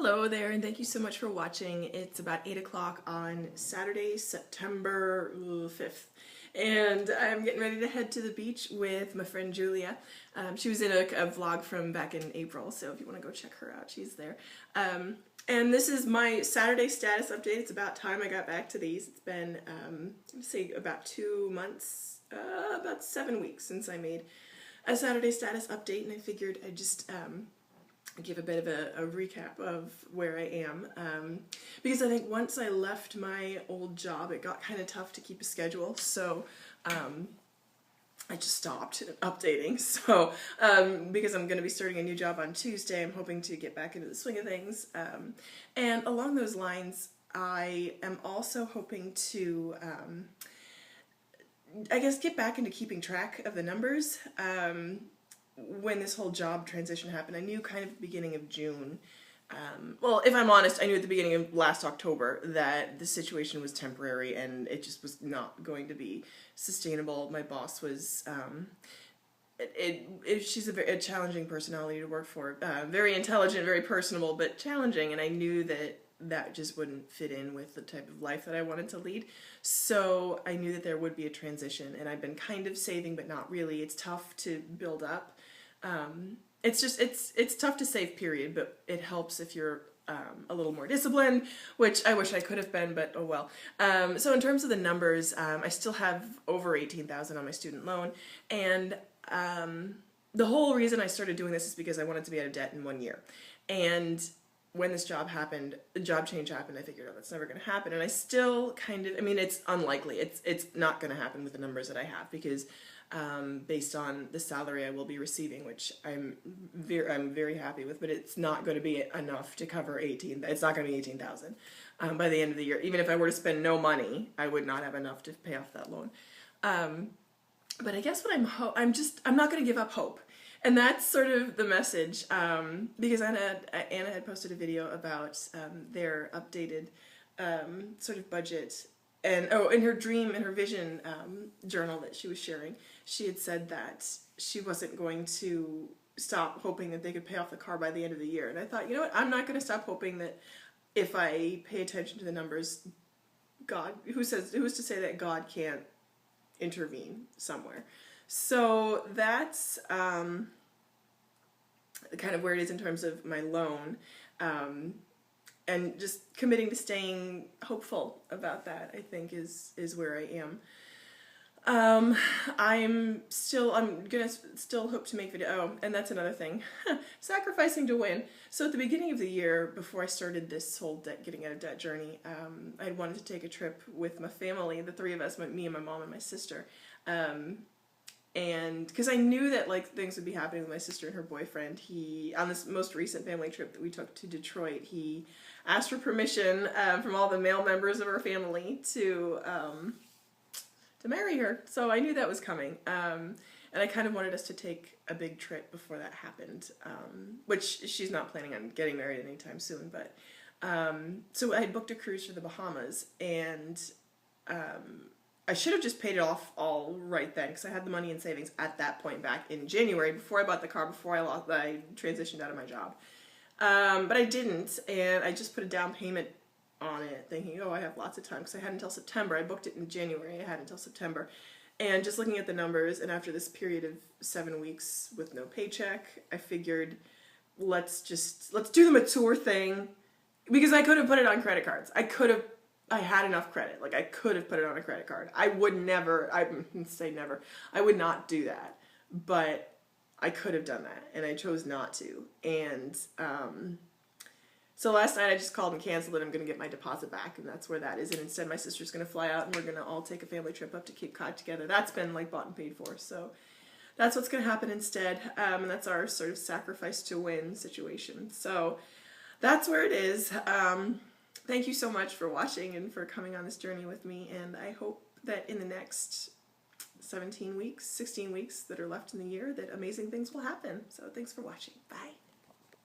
Hello there, and thank you so much for watching. It's about 8 o'clock on Saturday, September 5th, and I'm getting ready to head to the beach with my friend Julia. She was in a vlog from back in April, so if you want to go check her out, she's there. And this is my Saturday status update. It's about time I got back to these. It's been, let's say, about 2 months, about 7 weeks since I made a Saturday status update, and I figured I'd just give a bit of a recap of where I am, because I think once I left my old job it got kind of tough to keep a schedule, so I just stopped updating. So because I'm going to be starting a new job on Tuesday, I'm hoping to get back into the swing of things, and along those lines I am also hoping to I guess get back into keeping track of the numbers. When this whole job transition happened, I knew kind of at the beginning of June, well, if I'm honest, I knew at the beginning of last October that the situation was temporary and it just was not going to be sustainable. My boss was, she's a challenging personality to work for, very intelligent, very personable, but challenging, and I knew that just wouldn't fit in with the type of life that I wanted to lead. So I knew that there would be a transition, and I've been kind of saving, but not really. It's tough to build up. It's tough to save, period, but it helps if you're a little more disciplined, which I wish I could have been, but oh well. So in terms of the numbers, I still have over $18,000 on my student loan, and the whole reason I started doing this is because I wanted to be out of debt in 1 year. And when this job happened, the job change happened, I figured, oh, that's never going to happen. And I still kind of, I mean, it's unlikely. It's not going to happen with the numbers that I have, because based on the salary I will be receiving, which I'm very happy with, but it's not going to be enough to cover it's not going to be 18,000 by the end of the year. Even if I were to spend no money, I would not have enough to pay off that loan. But I guess what I'm not going to give up hope. And that's sort of the message, because Anna had posted a video about their updated sort of budget. And oh, in her vision journal that she was sharing, she had said that she wasn't going to stop hoping that they could pay off the car by the end of the year. And I thought, you know what, I'm not going to stop hoping that if I pay attention to the numbers, God, who's to say that God can't intervene somewhere? So that's kind of where it is in terms of my loan. And just committing to staying hopeful about that, I think, is where I am. I'm gonna still hope to make video. Oh, and that's another thing. Sacrificing to win. So at the beginning of the year, before I started this whole getting out of debt journey, I wanted to take a trip with my family, the three of us, me and my mom and my sister. And because I knew that like things would be happening with my sister and her boyfriend, on this most recent family trip that we took to Detroit, he asked for permission from all the male members of our family to marry her. So I knew that was coming, and I kind of wanted us to take a big trip before that happened, which she's not planning on getting married anytime soon. But so I had booked a cruise to the Bahamas, and I should have just paid it off all right then, because I had the money in savings at that point back in January, before I bought the car, before I transitioned out of my job. But I didn't, and I just put a down payment on it, thinking, oh, I have lots of time, because I had until September. I booked it in January, I had until September. And just looking at the numbers, and after this period of 7 weeks with no paycheck, I figured, let's do the mature thing, because I could have put it on credit cards. I had enough credit. Like, I could have put it on a credit card. I would never, I say never, I would not do that. But I could have done that, and I chose not to. And so last night I just called and canceled it. I'm going to get my deposit back, and that's where that is. And instead my sister's going to fly out, and we're going to all take a family trip up to Cape Cod together. That's been like bought and paid for. So that's what's going to happen instead. And that's our sort of sacrifice to win situation. So that's where it is. Thank you so much for watching and for coming on this journey with me, and I hope that in the next 16 weeks that are left in the year, that amazing things will happen. So thanks for watching. Bye.